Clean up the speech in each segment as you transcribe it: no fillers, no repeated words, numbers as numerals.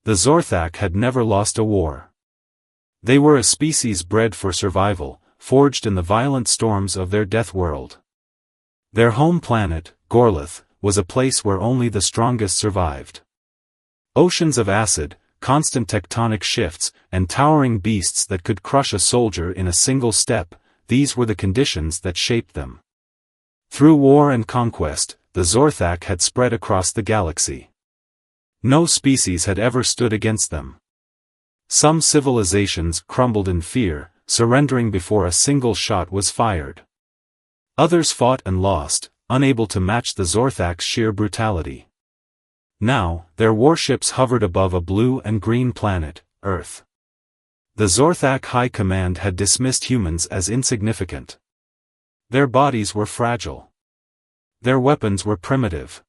The Zorthak had never lost a war. They were a species bred for survival, forged in the violent storms of their death world. Their home planet, Gorlith, was a place where only the strongest survived. Oceans of acid, constant tectonic shifts, and towering beasts that could crush a soldier in a single step, these were the conditions that shaped them. Through war and conquest, the Zorthak had spread across the galaxy. No species had ever stood against them. Some civilizations crumbled in fear, surrendering before a single shot was fired. Others fought and lost, unable to match the Zorthak's sheer brutality. Now, their warships hovered above a blue and green planet, Earth. The Zorthak High Command had dismissed humans as insignificant. Their bodies were fragile. Their weapons were primitive.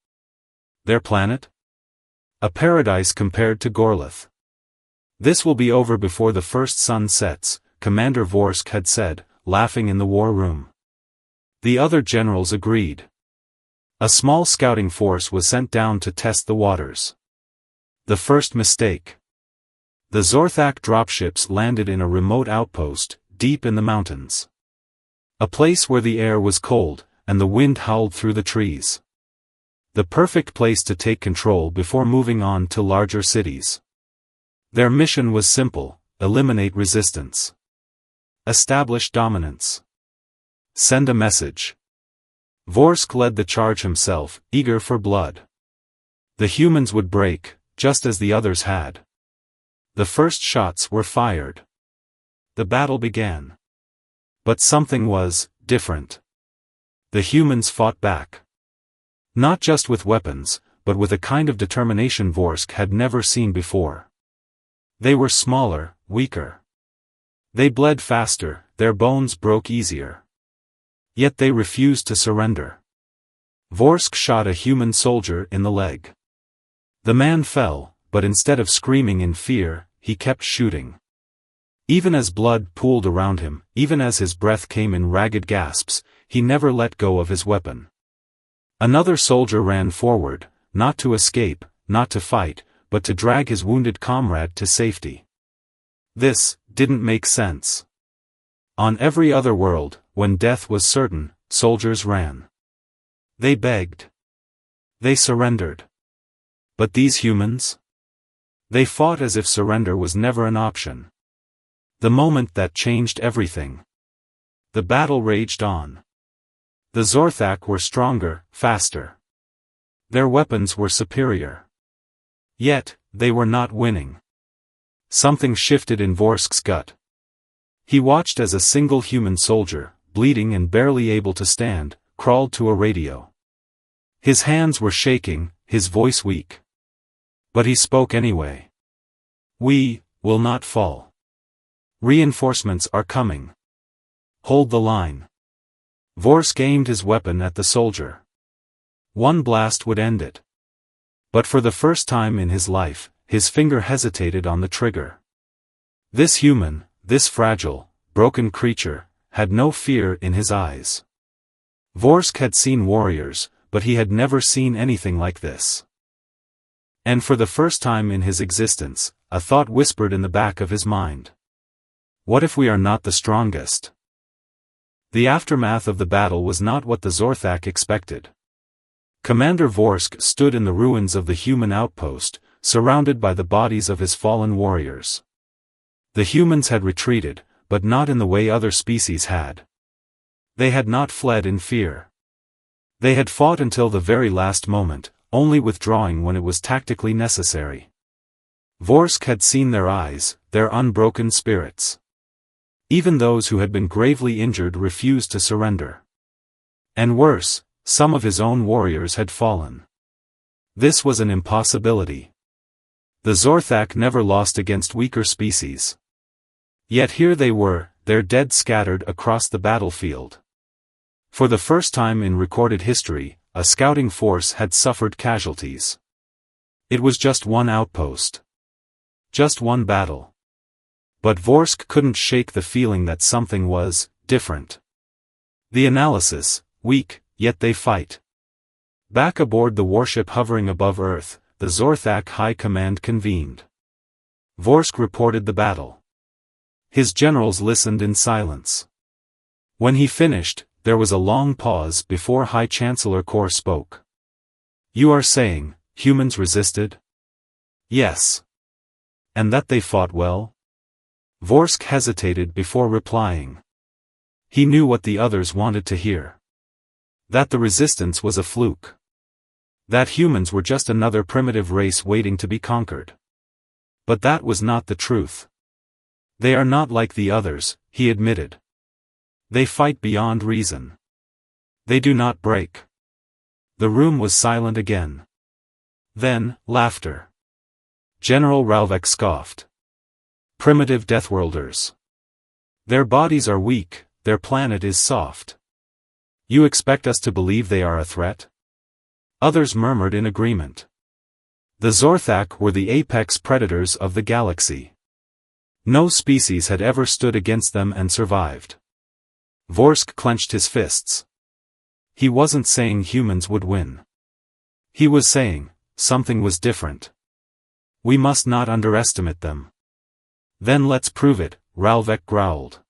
Their planet? A paradise compared to Gorlith. This will be over before the first sun sets, Commander Vorsk had said, laughing in the war room. The other generals agreed. A small scouting force was sent down to test the waters. The first mistake. The Zorthak dropships landed in a remote outpost, deep in the mountains. A place where the air was cold, and the wind howled through the trees. The perfect place to take control before moving on to larger cities. Their mission was simple: eliminate resistance. Establish dominance. Send a message. Vorsk led the charge himself, eager for blood. The humans would break, just as the others had. The first shots were fired. The battle began. But something was different. The humans fought back. Not just with weapons, but with a kind of determination Vorsk had never seen before. They were smaller, weaker. They bled faster, their bones broke easier. Yet they refused to surrender. Vorsk shot a human soldier in the leg. The man fell, but instead of screaming in fear, he kept shooting. Even as blood pooled around him, even as his breath came in ragged gasps, he never let go of his weapon. Another soldier ran forward, not to escape, not to fight, but to drag his wounded comrade to safety. This didn't make sense. On every other world, when death was certain, soldiers ran. They begged. They surrendered. But these humans? They fought as if surrender was never an option. The moment that changed everything. The battle raged on. The Zorthak were stronger, faster. Their weapons were superior. Yet, they were not winning. Something shifted in Vorsk's gut. He watched as a single human soldier, bleeding and barely able to stand, crawled to a radio. His hands were shaking, his voice weak. But he spoke anyway. "We will not fall. Reinforcements are coming. Hold the line." Vorsk aimed his weapon at the soldier. One blast would end it. But for the first time in his life, his finger hesitated on the trigger. This human, this fragile, broken creature, had no fear in his eyes. Vorsk had seen warriors, but he had never seen anything like this. And for the first time in his existence, a thought whispered in the back of his mind. What if we are not the strongest? The aftermath of the battle was not what the Zorthak expected. Commander Vorsk stood in the ruins of the human outpost, surrounded by the bodies of his fallen warriors. The humans had retreated, but not in the way other species had. They had not fled in fear. They had fought until the very last moment, only withdrawing when it was tactically necessary. Vorsk had seen their eyes, their unbroken spirits. Even those who had been gravely injured refused to surrender. And worse, some of his own warriors had fallen. This was an impossibility. The Zorthak never lost against weaker species. Yet here they were, their dead scattered across the battlefield. For the first time in recorded history, a scouting force had suffered casualties. It was just one outpost. Just one battle. But Vorsk couldn't shake the feeling that something was different. The analysis: weak, yet they fight. Back aboard the warship hovering above Earth, the Zorthak High Command convened. Vorsk reported the battle. His generals listened in silence. When he finished, there was a long pause before High Chancellor Kor spoke. "You are saying, humans resisted?" "Yes. And that they fought well?" Vorsk hesitated before replying. He knew what the others wanted to hear. That the resistance was a fluke. That humans were just another primitive race waiting to be conquered. But that was not the truth. "They are not like the others," he admitted. "They fight beyond reason. They do not break." The room was silent again. Then, laughter. General Ralvek scoffed. "Primitive Deathworlders. Their bodies are weak, their planet is soft. You expect us to believe they are a threat?" Others murmured in agreement. The Zorthak were the apex predators of the galaxy. No species had ever stood against them and survived. Vorsk clenched his fists. He wasn't saying humans would win. He was saying, something was different. We must not underestimate them. "Then let's prove it," Ralvek growled.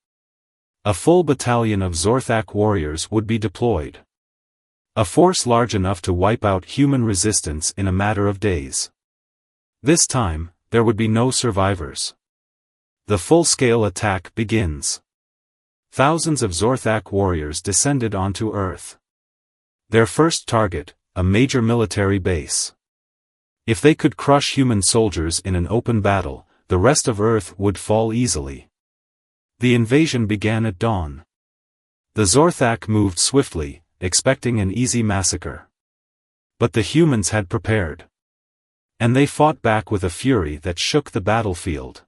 A full battalion of Zorthak warriors would be deployed. A force large enough to wipe out human resistance in a matter of days. This time, there would be no survivors. The full-scale attack begins. Thousands of Zorthak warriors descended onto Earth. Their first target, a major military base. If they could crush human soldiers in an open battle, the rest of Earth would fall easily. The invasion began at dawn. The Zorthak moved swiftly, expecting an easy massacre. But the humans had prepared. And they fought back with a fury that shook the battlefield.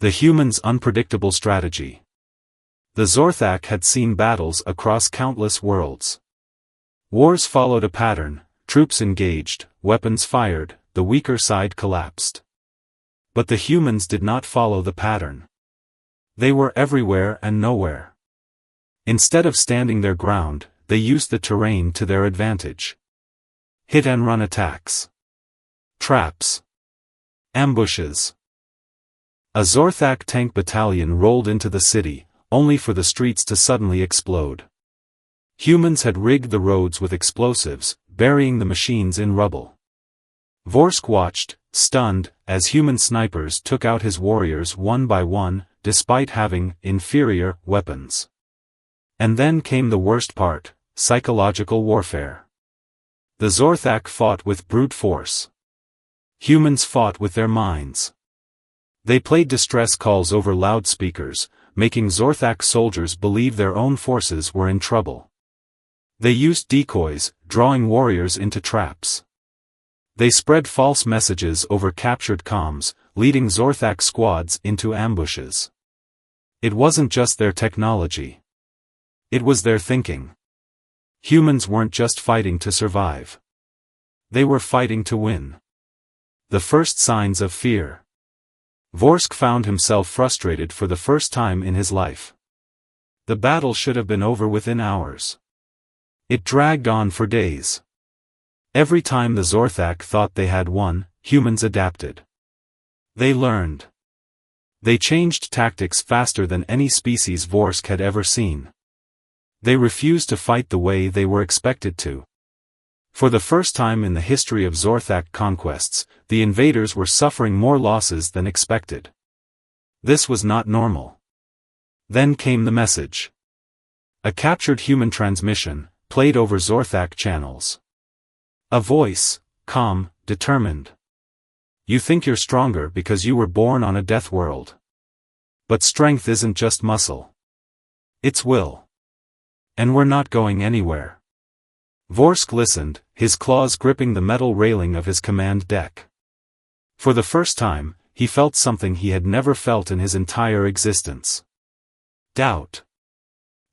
The humans' unpredictable strategy. The Zorthak had seen battles across countless worlds. Wars followed a pattern, troops engaged, weapons fired, the weaker side collapsed. But the humans did not follow the pattern. They were everywhere and nowhere. Instead of standing their ground, they used the terrain to their advantage. Hit-and-run attacks. Traps. Ambushes. A Zorthak tank battalion rolled into the city, only for the streets to suddenly explode. Humans had rigged the roads with explosives, burying the machines in rubble. Vorsk watched, stunned, as human snipers took out his warriors one by one, despite having inferior weapons. And then came the worst part, psychological warfare. The Zorthak fought with brute force. Humans fought with their minds. They played distress calls over loudspeakers, making Zorthak soldiers believe their own forces were in trouble. They used decoys, drawing warriors into traps. They spread false messages over captured comms, leading Zorthak squads into ambushes. It wasn't just their technology. It was their thinking. Humans weren't just fighting to survive. They were fighting to win. The first signs of fear. Vorsk found himself frustrated for the first time in his life. The battle should have been over within hours. It dragged on for days. Every time the Zorthak thought they had won, humans adapted. They learned. They changed tactics faster than any species Vorsk had ever seen. They refused to fight the way they were expected to. For the first time in the history of Zorthak conquests, the invaders were suffering more losses than expected. This was not normal. Then came the message. A captured human transmission, played over Zorthak channels. A voice, calm, determined. "You think you're stronger because you were born on a death world. But strength isn't just muscle. It's will. And we're not going anywhere." Vorsk listened, his claws gripping the metal railing of his command deck. For the first time, he felt something he had never felt in his entire existence. Doubt.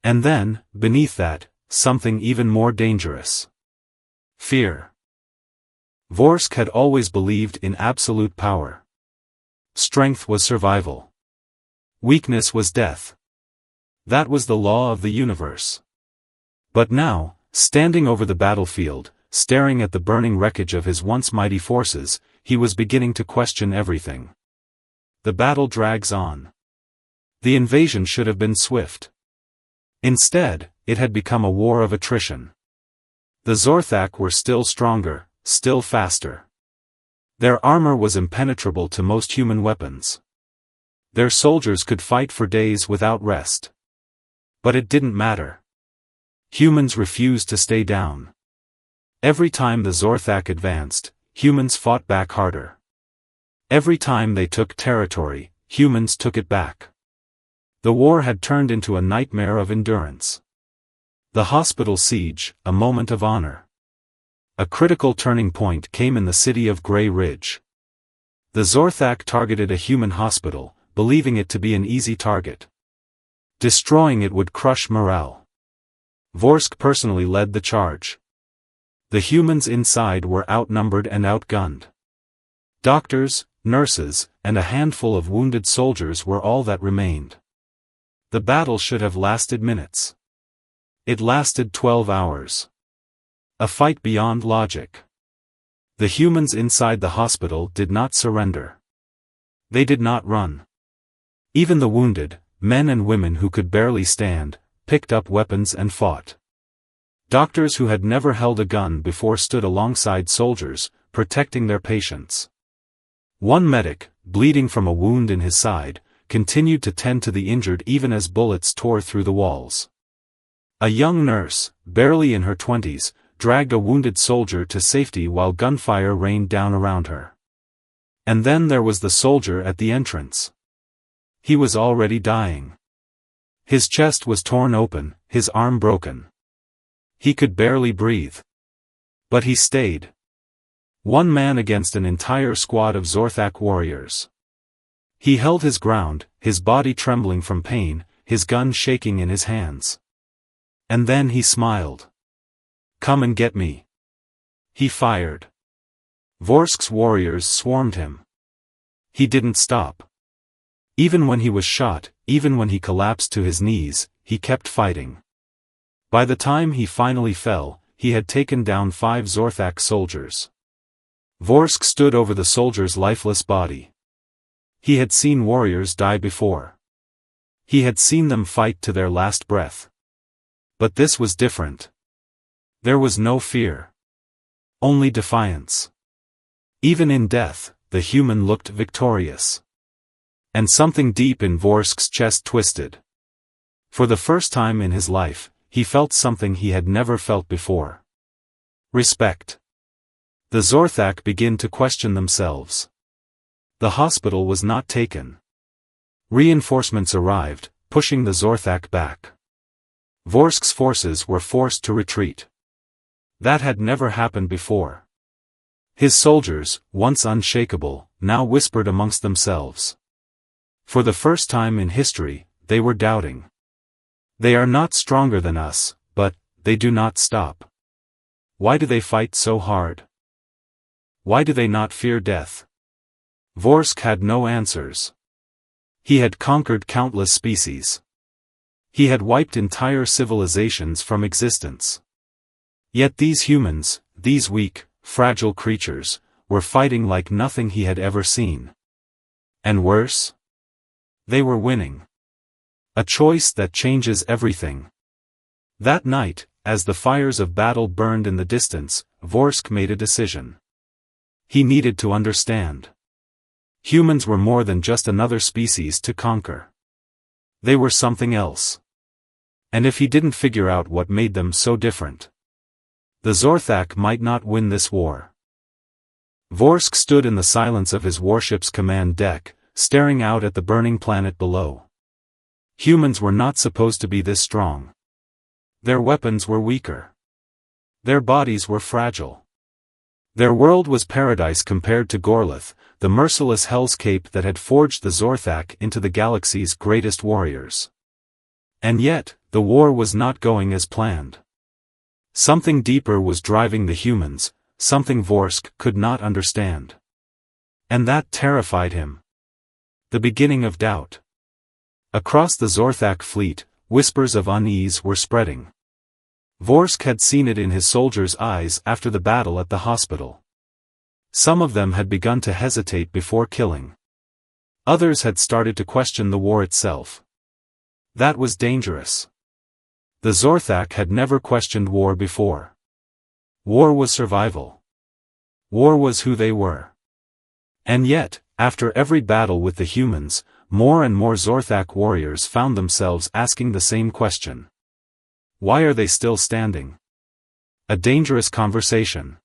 And then, beneath that, something even more dangerous. Fear. Vorsk had always believed in absolute power. Strength was survival. Weakness was death. That was the law of the universe. But now, standing over the battlefield, staring at the burning wreckage of his once mighty forces, he was beginning to question everything. the battle drags on. The invasion should have been swift. Instead, it had become a war of attrition. The Zorthak were still stronger, still faster. Their armor was impenetrable to most human weapons. Their soldiers could fight for days without rest. But it didn't matter. Humans refused to stay down. Every time the Zorthak advanced, humans fought back harder. Every time they took territory, humans took it back. The war had turned into a nightmare of endurance. The hospital siege, a moment of honor. A critical turning point came in the city of Grey Ridge. The Zorthak targeted a human hospital, believing it to be an easy target. Destroying it would crush morale. Vorsk personally led the charge. The humans inside were outnumbered and outgunned. Doctors, nurses, and a handful of wounded soldiers were all that remained. The battle should have lasted minutes. It lasted 12 hours. A fight beyond logic. The humans inside the hospital did not surrender. They did not run. Even the wounded, men and women who could barely stand, picked up weapons and fought. Doctors who had never held a gun before stood alongside soldiers, protecting their patients. One medic, bleeding from a wound in his side, continued to tend to the injured even as bullets tore through the walls. A young nurse, barely in her 20s, dragged a wounded soldier to safety while gunfire rained down around her. And then there was the soldier at the entrance. He was already dying. His chest was torn open, his arm broken. He could barely breathe. But he stayed. One man against an entire squad of Zorthak warriors. He held his ground, his body trembling from pain, his gun shaking in his hands. And then he smiled. "Come and get me." He fired. Vorsk's warriors swarmed him. He didn't stop. Even when he was shot, even when he collapsed to his knees, he kept fighting. By the time he finally fell, he had taken down 5 Zorthak soldiers. Vorsk stood over the soldier's lifeless body. He had seen warriors die before. He had seen them fight to their last breath. But this was different. There was no fear. Only defiance. Even in death, the human looked victorious. And something deep in Vorsk's chest twisted. For the first time in his life, he felt something he had never felt before. Respect. The Zorthak began to question themselves. The hospital was not taken. Reinforcements arrived, pushing the Zorthak back. Vorsk's forces were forced to retreat. That had never happened before. His soldiers, once unshakable, now whispered amongst themselves. For the first time in history, they were doubting. They are not stronger than us, but they do not stop. Why do they fight so hard? Why do they not fear death? Vorsk had no answers. He had conquered countless species. He had wiped entire civilizations from existence. Yet these humans, these weak, fragile creatures, were fighting like nothing he had ever seen. And worse? They were winning. A choice that changes everything. That night, as the fires of battle burned in the distance, Vorsk made a decision. He needed to understand. Humans were more than just another species to conquer. They were something else. And if he didn't figure out what made them so different, the Zorthak might not win this war. Vorsk stood in the silence of his warship's command deck, staring out at the burning planet below. Humans were not supposed to be this strong. Their weapons were weaker. Their bodies were fragile. Their world was paradise compared to Gorlith, the merciless hellscape that had forged the Zorthak into the galaxy's greatest warriors. And yet, the war was not going as planned. Something deeper was driving the humans, something Vorsk could not understand. And that terrified him. The beginning of doubt. Across the Zorthak fleet, whispers of unease were spreading. Vorsk had seen it in his soldiers' eyes after the battle at the hospital. Some of them had begun to hesitate before killing. Others had started to question the war itself. That was dangerous. The Zorthak had never questioned war before. War was survival. War was who they were. And yet, after every battle with the humans, more and more Zorthak warriors found themselves asking the same question. Why are they still standing? A dangerous conversation.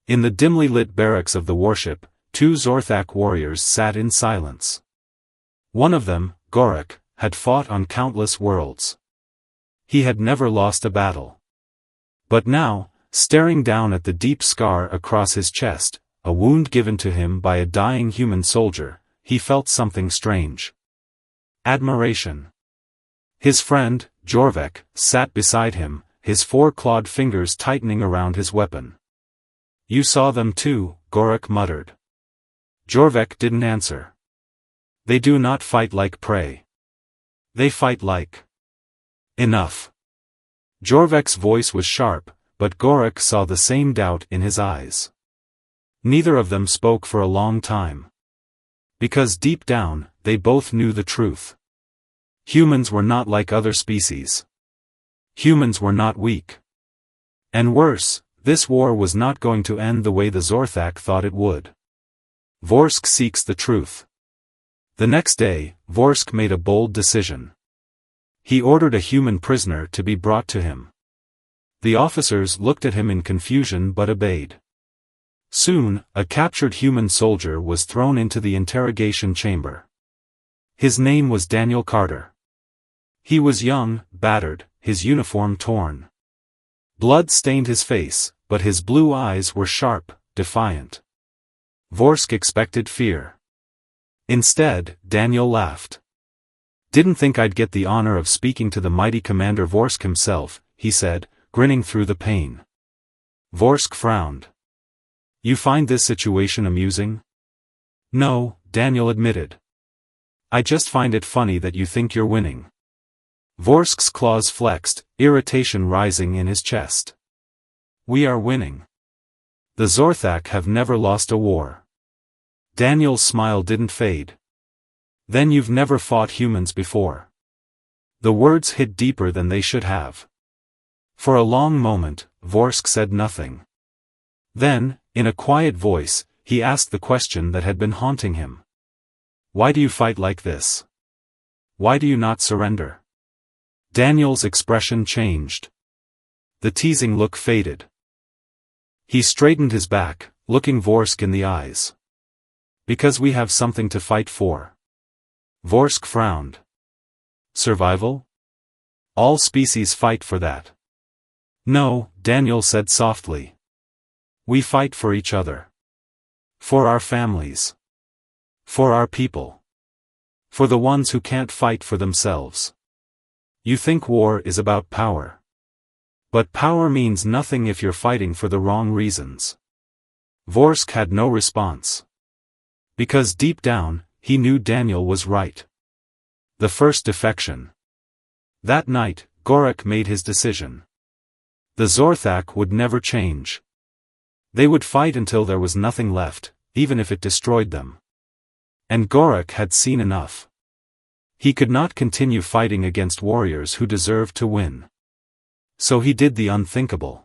In the dimly lit barracks of the warship, two Zorthak warriors sat in silence. One of them, Gorak, had fought on countless worlds. He had never lost a battle. But now, staring down at the deep scar across his chest, a wound given to him by a dying human soldier, he felt something strange. Admiration. His friend, Jorvek, sat beside him, his four-clawed fingers tightening around his weapon. You saw them too, Gorak muttered. Jorvek didn't answer. They do not fight like prey. They fight like... Enough. Jorvek's voice was sharp, but Gorak saw the same doubt in his eyes. Neither of them spoke for a long time. Because deep down, they both knew the truth. Humans were not like other species. Humans were not weak. And worse, this war was not going to end the way the Zorthak thought it would. Vorsk seeks the truth. The next day, Vorsk made a bold decision. He ordered a human prisoner to be brought to him. The officers looked at him in confusion but obeyed. Soon, a captured human soldier was thrown into the interrogation chamber. His name was Daniel Carter. He was young, battered, his uniform torn. Blood stained his face, but his blue eyes were sharp, defiant. Vorsk expected fear. Instead, Daniel laughed. Didn't think I'd get the honor of speaking to the mighty Commander Vorsk himself, he said, grinning through the pain. Vorsk frowned. You find this situation amusing? No, Daniel admitted. I just find it funny that you think you're winning. Vorsk's claws flexed, irritation rising in his chest. We are winning. The Zorthak have never lost a war. Daniel's smile didn't fade. Then you've never fought humans before. The words hit deeper than they should have. For a long moment, Vorsk said nothing. Then, in a quiet voice, he asked the question that had been haunting him. Why do you fight like this? Why do you not surrender? Daniel's expression changed. The teasing look faded. He straightened his back, looking Vorsk in the eyes. Because we have something to fight for. Vorsk frowned. Survival? All species fight for that. No, Daniel said softly. We fight for each other. For our families. For our people. For the ones who can't fight for themselves. You think war is about power. But power means nothing if you're fighting for the wrong reasons. Vorsk had no response. Because deep down, he knew Daniel was right. The first defection. That night, Gorak made his decision. The Zorthak would never change. They would fight until there was nothing left, even if it destroyed them. And Gorak had seen enough. He could not continue fighting against warriors who deserved to win. So he did the unthinkable.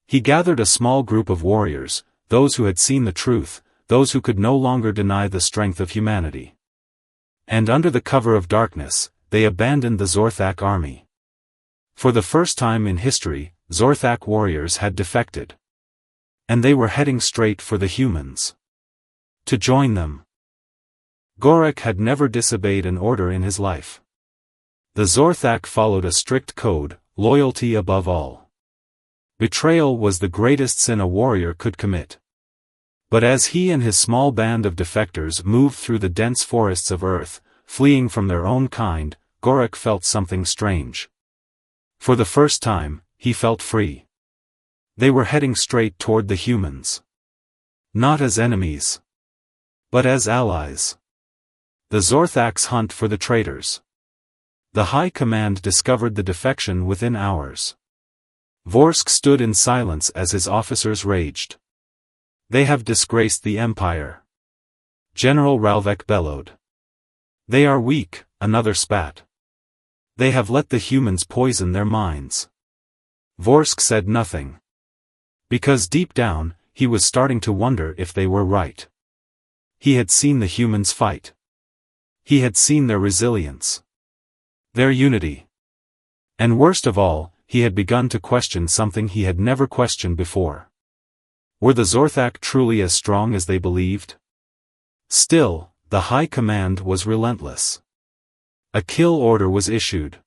He gathered a small group of warriors, those who had seen the truth, those who could no longer deny the strength of humanity. And under the cover of darkness, they abandoned the Zorthak army. For the first time in history, Zorthak warriors had defected. And they were heading straight for the humans. To join them. Gorak had never disobeyed an order in his life. The Zorthak followed a strict code, loyalty above all. Betrayal was the greatest sin a warrior could commit. But as he and his small band of defectors moved through the dense forests of Earth, fleeing from their own kind, Gorak felt something strange. For the first time, he felt free. They were heading straight toward the humans. Not as enemies. But as allies. The Zorthak's hunt for the traitors. The High Command discovered the defection within hours. Vorsk stood in silence as his officers raged. They have disgraced the Empire. General Ralvek bellowed. They are weak, another spat. They have let the humans poison their minds. Vorsk said nothing. Because deep down, he was starting to wonder if they were right. He had seen the humans fight. He had seen their resilience. Their unity. And worst of all, he had begun to question something he had never questioned before. Were the Zorthak truly as strong as they believed? Still, the High Command was relentless. A kill order was issued.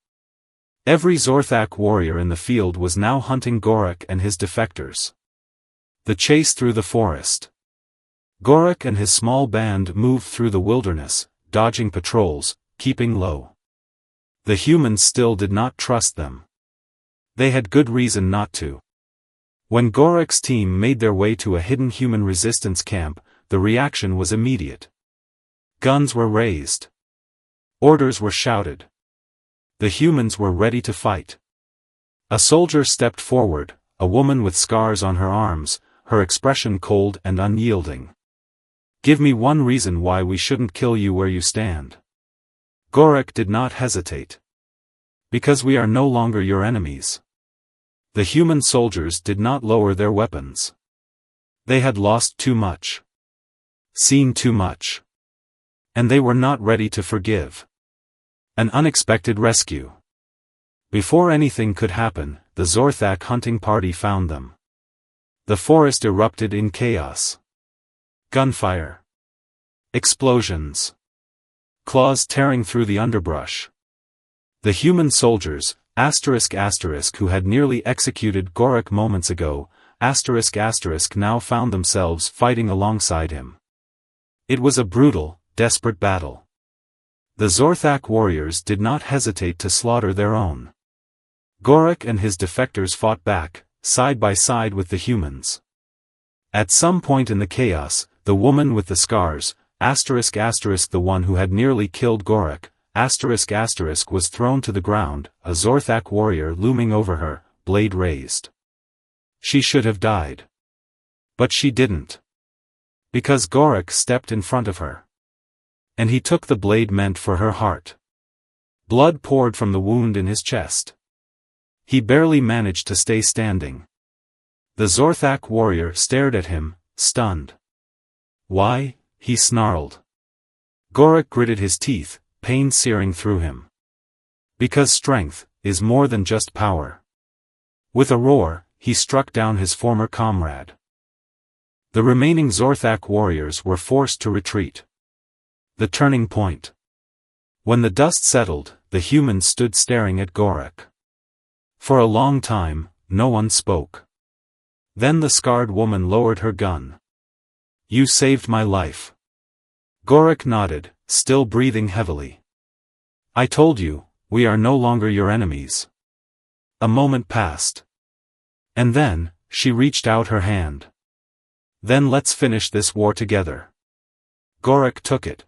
Every Zorthak warrior in the field was now hunting Gorak and his defectors. The chase through the forest. Gorak and his small band moved through the wilderness, dodging patrols, keeping low. The humans still did not trust them. They had good reason not to. When Gorak's team made their way to a hidden human resistance camp, the reaction was immediate. Guns were raised. Orders were shouted. The humans were ready to fight. A soldier stepped forward, a woman with scars on her arms, her expression cold and unyielding. Give me one reason why we shouldn't kill you where you stand. Gorak did not hesitate. Because we are no longer your enemies. The human soldiers did not lower their weapons. They had lost too much. Seen too much. And they were not ready to forgive. An unexpected rescue. Before anything could happen, the Zorthak hunting party found them. The forest erupted in chaos. Gunfire. Explosions. Claws tearing through the underbrush. The human soldiers, ***, who had nearly executed Gorak moments ago, ***, now found themselves fighting alongside him. It was a brutal, desperate battle. The Zorthak warriors did not hesitate to slaughter their own. Gorak and his defectors fought back, side by side with the humans. At some point in the chaos, the woman with the scars, ***, the one who had nearly killed Gorak, ***, was thrown to the ground, a Zorthak warrior looming over her, blade raised. She should have died. But she didn't. Because Gorak stepped in front of her. And he took the blade meant for her heart. Blood poured from the wound in his chest. He barely managed to stay standing. The Zorthak warrior stared at him, stunned. Why? He snarled. Gorak gritted his teeth, pain searing through him. Because strength is more than just power. With a roar, he struck down his former comrade. The remaining Zorthak warriors were forced to retreat. The turning point. When the dust settled, the humans stood staring at Gorak. For a long time, no one spoke. Then the scarred woman lowered her gun. You saved my life. Gorak nodded, still breathing heavily. I told you, we are no longer your enemies. A moment passed. And then, she reached out her hand. Then let's finish this war together. Gorak took it.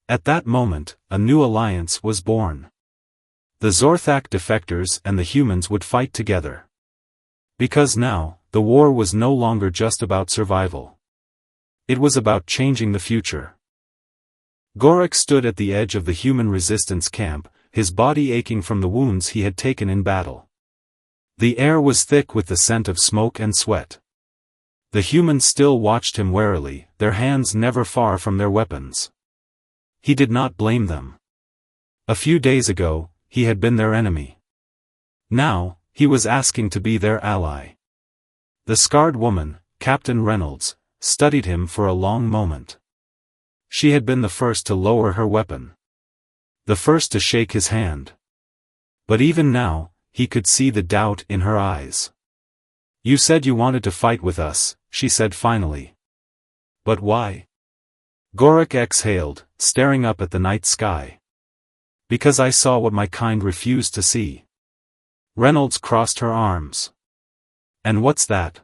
At that moment, a new alliance was born. The Zorthak defectors and the humans would fight together. Because now, the war was no longer just about survival. It was about changing the future. Gorak stood at the edge of the human resistance camp, his body aching from the wounds he had taken in battle. The air was thick with the scent of smoke and sweat. The humans still watched him warily, their hands never far from their weapons. He did not blame them. A few days ago, he had been their enemy. Now, he was asking to be their ally. The scarred woman, Captain Reynolds, studied him for a long moment. She had been the first to lower her weapon. The first to shake his hand. But even now, he could see the doubt in her eyes. You said you wanted to fight with us, she said finally. But why? Gorak exhaled, staring up at the night sky. Because I saw what my kind refused to see. Reynolds crossed her arms. And what's that?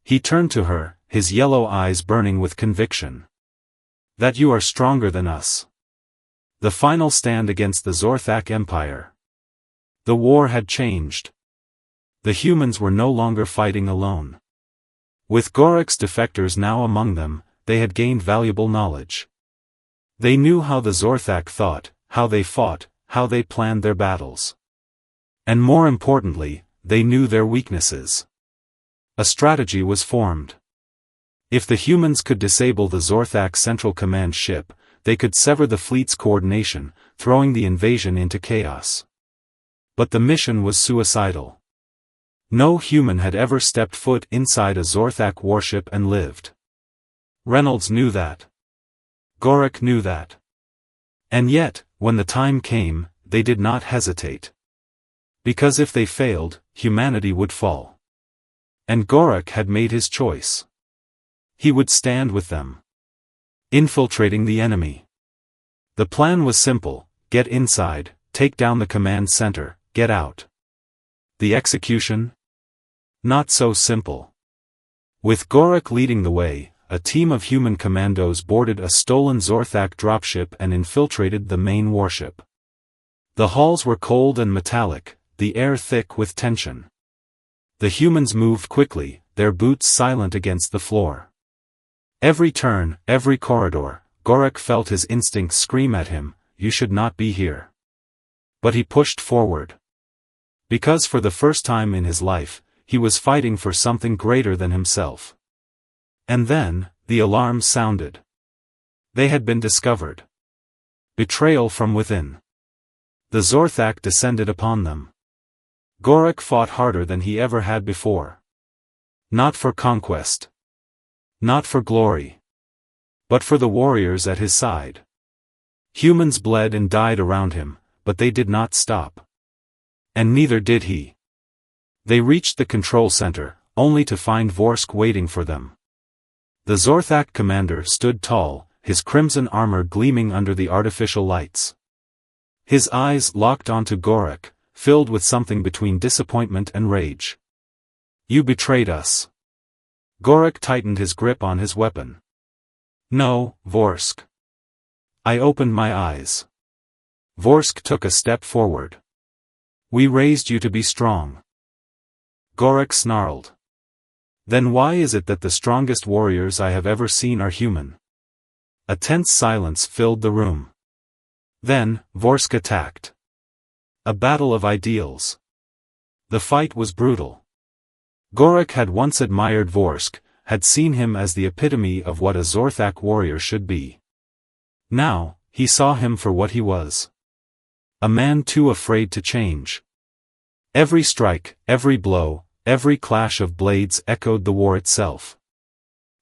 He turned to her, his yellow eyes burning with conviction. That you are stronger than us. The final stand against the Zorthak Empire. The war had changed. The humans were no longer fighting alone. With Gorak's defectors now among them, they had gained valuable knowledge. They knew how the Zorthak thought, how they fought, how they planned their battles. And more importantly, they knew their weaknesses. A strategy was formed. If the humans could disable the Zorthak Central Command ship, they could sever the fleet's coordination, throwing the invasion into chaos. But the mission was suicidal. No human had ever stepped foot inside a Zorthak warship and lived. Reynolds knew that. Gorak knew that. And yet, when the time came, they did not hesitate. Because if they failed, humanity would fall. And Gorak had made his choice. He would stand with them. Infiltrating the enemy. The plan was simple: get inside, take down the command center, get out. The execution? Not so simple. With Gorak leading the way, a team of human commandos boarded a stolen Zorthak dropship and infiltrated the main warship. The halls were cold and metallic, the air thick with tension. The humans moved quickly, their boots silent against the floor. Every turn, every corridor, Gorak felt his instincts scream at him, "You should not be here." But he pushed forward. Because for the first time in his life, he was fighting for something greater than himself. And then, the alarm sounded. They had been discovered. Betrayal from within. The Zorthak descended upon them. Gorak fought harder than he ever had before. Not for conquest. Not for glory. But for the warriors at his side. Humans bled and died around him, but they did not stop. And neither did he. They reached the control center, only to find Vorsk waiting for them. The Zorthak commander stood tall, his crimson armor gleaming under the artificial lights. His eyes locked onto Gorak, filled with something between disappointment and rage. "You betrayed us." Gorak tightened his grip on his weapon. "No, Vorsk. I opened my eyes." Vorsk took a step forward. "We raised you to be strong." Gorak snarled. "Then why is it that the strongest warriors I have ever seen are human?" A tense silence filled the room. Then, Vorsk attacked. A battle of ideals. The fight was brutal. Gorak had once admired Vorsk, had seen him as the epitome of what a Zorthak warrior should be. Now, he saw him for what he was. A man too afraid to change. Every strike, every blow, every clash of blades echoed the war itself.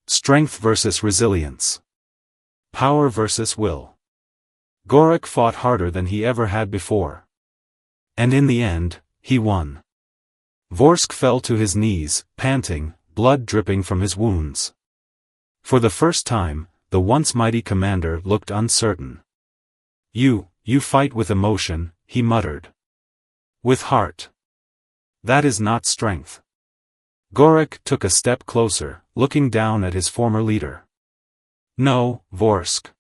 Strength versus resilience. Power versus will. Gorak fought harder than he ever had before. And in the end, he won. Vorsk fell to his knees, panting, blood dripping from his wounds. For the first time, the once mighty commander looked uncertain. You fight with emotion," he muttered. "With heart. That is not strength." Gorak took a step closer, looking down at his former leader. "No, Vorsk."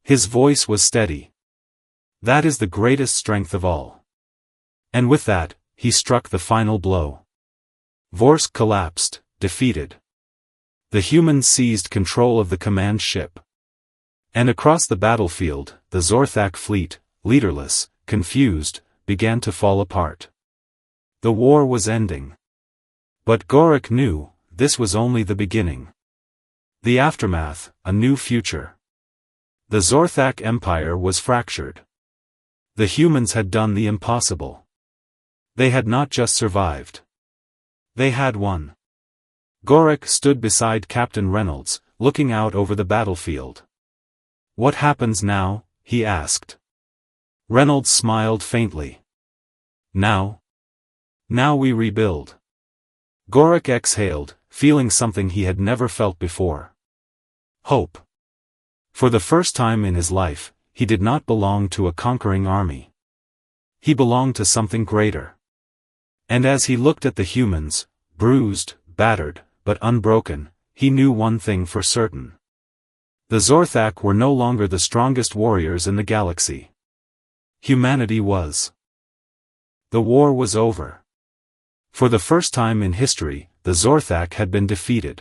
His voice was steady. "That is the greatest strength of all." And with that, he struck the final blow. Vorsk collapsed, defeated. The humans seized control of the command ship. And across the battlefield, the Zorthak fleet, leaderless, confused, began to fall apart. The war was ending. But Gorak knew, this was only the beginning. The aftermath, a new future. The Zorthak Empire was fractured. The humans had done the impossible. They had not just survived. They had won. Gorak stood beside Captain Reynolds, looking out over the battlefield. "What happens now?" he asked. Reynolds smiled faintly. Now we rebuild." Gorak exhaled, feeling something he had never felt before. Hope. For the first time in his life, he did not belong to a conquering army. He belonged to something greater. And as he looked at the humans, bruised, battered, but unbroken, he knew one thing for certain. The Zorthak were no longer the strongest warriors in the galaxy. Humanity was. The war was over. For the first time in history, the Zorthak had been defeated.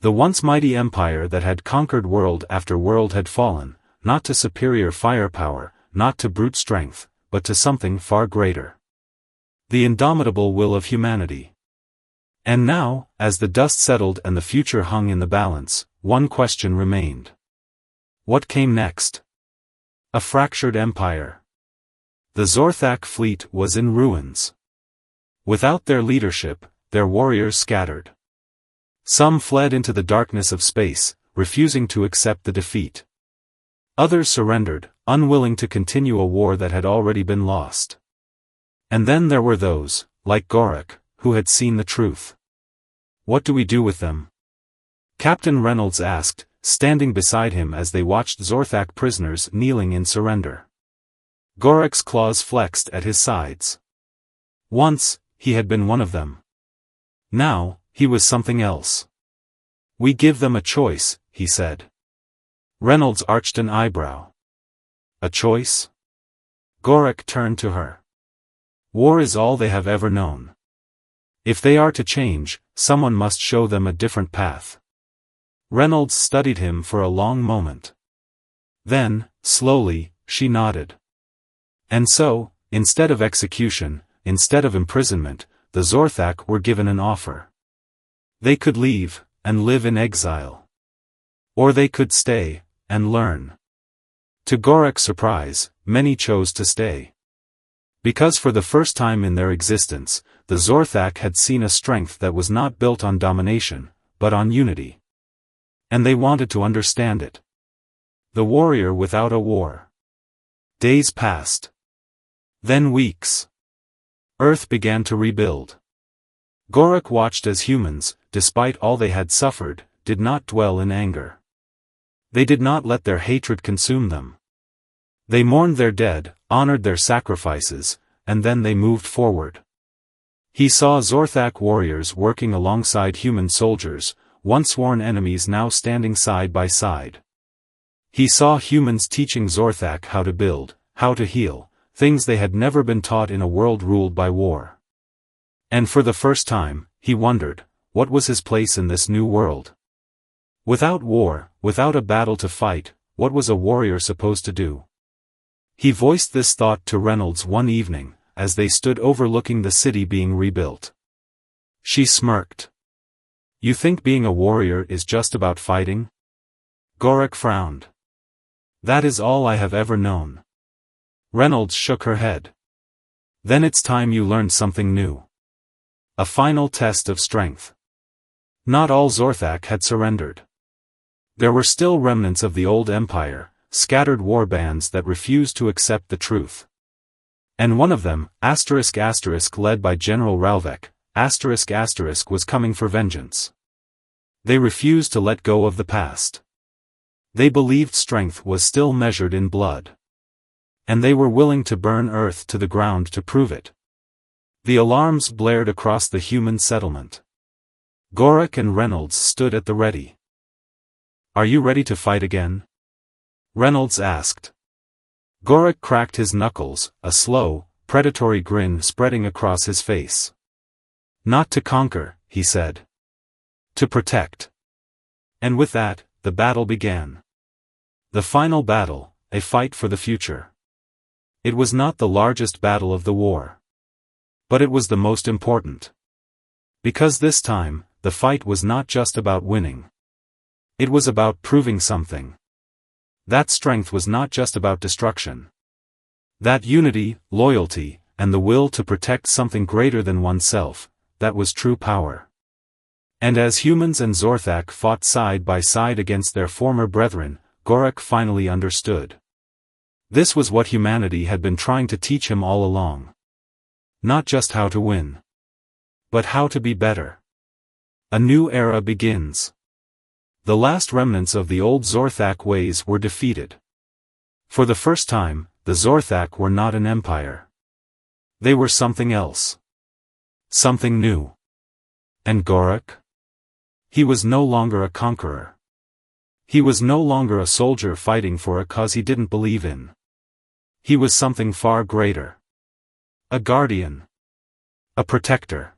The once mighty empire that had conquered world after world had fallen, not to superior firepower, not to brute strength, but to something far greater. The indomitable will of humanity. And now, as the dust settled and the future hung in the balance, one question remained. What came next? A fractured empire. The Zorthak fleet was in ruins. Without their leadership, their warriors scattered. Some fled into the darkness of space, refusing to accept the defeat. Others surrendered, unwilling to continue a war that had already been lost. And then there were those, like Gorak, who had seen the truth. What do we do with them? Captain Reynolds asked, standing beside him as they watched Zorthak prisoners kneeling in surrender. Gorak's claws flexed at his sides. Once, he had been one of them. Now, he was something else. We give them a choice, he said. Reynolds arched an eyebrow. A choice? Gorak turned to her. War is all they have ever known. If they are to change, someone must show them a different path. Reynolds studied him for a long moment. Then, slowly, she nodded. And so, instead of execution, instead of imprisonment, the Zorthak were given an offer. They could leave, and live in exile. Or they could stay, and learn. To Gorak's surprise, many chose to stay. Because for the first time in their existence, the Zorthak had seen a strength that was not built on domination, but on unity. And they wanted to understand it. The warrior without a war. Days passed. Then weeks. Earth began to rebuild. Gorak watched as humans, despite all they had suffered, did not dwell in anger. They did not let their hatred consume them. They mourned their dead, honored their sacrifices, and then they moved forward. He saw Zorthak warriors working alongside human soldiers, once sworn enemies now standing side by side. He saw humans teaching Zorthak how to build, how to heal, things they had never been taught in a world ruled by war. And for the first time, he wondered, what was his place in this new world? Without war, without a battle to fight, what was a warrior supposed to do? He voiced this thought to Reynolds one evening, as they stood overlooking the city being rebuilt. She smirked. You think being a warrior is just about fighting? Gorak frowned. That is all I have ever known. Reynolds shook her head. Then it's time you learned something new. A final test of strength. Not all Zorthak had surrendered. There were still remnants of the old empire, scattered war bands that refused to accept the truth. And one of them, ***, led by General Ralvek, ***, was coming for vengeance. They refused to let go of the past. They believed strength was still measured in blood. And they were willing to burn Earth to the ground to prove it. The alarms blared across the human settlement. Gorak and Reynolds stood at the ready. Are you ready to fight again? Reynolds asked. Gorak cracked his knuckles, a slow, predatory grin spreading across his face. Not to conquer, he said. To protect. And with that, the battle began. The final battle, a fight for the future. It was not the largest battle of the war. But it was the most important. Because this time, the fight was not just about winning. It was about proving something. That strength was not just about destruction. That unity, loyalty, and the will to protect something greater than oneself, that was true power. And as humans and Zorthak fought side by side against their former brethren, Gorak finally understood. This was what humanity had been trying to teach him all along. Not just how to win. But how to be better. A new era begins. The last remnants of the old Zorthak ways were defeated. For the first time, the Zorthak were not an empire. They were something else. Something new. And Gorak? He was no longer a conqueror. He was no longer a soldier fighting for a cause he didn't believe in. He was something far greater. A guardian. A protector.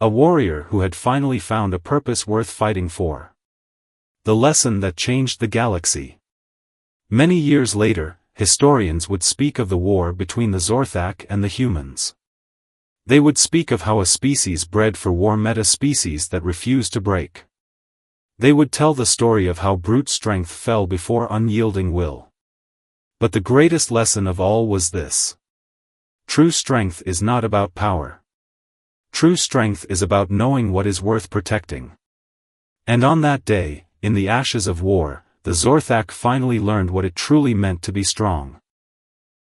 A warrior who had finally found a purpose worth fighting for. The lesson that changed the galaxy. Many years later, historians would speak of the war between the Zorthak and the humans. They would speak of how a species bred for war met a species that refused to break. They would tell the story of how brute strength fell before unyielding will. But the greatest lesson of all was this. True strength is not about power. True strength is about knowing what is worth protecting. And on that day, in the ashes of war, the Zorthak finally learned what it truly meant to be strong.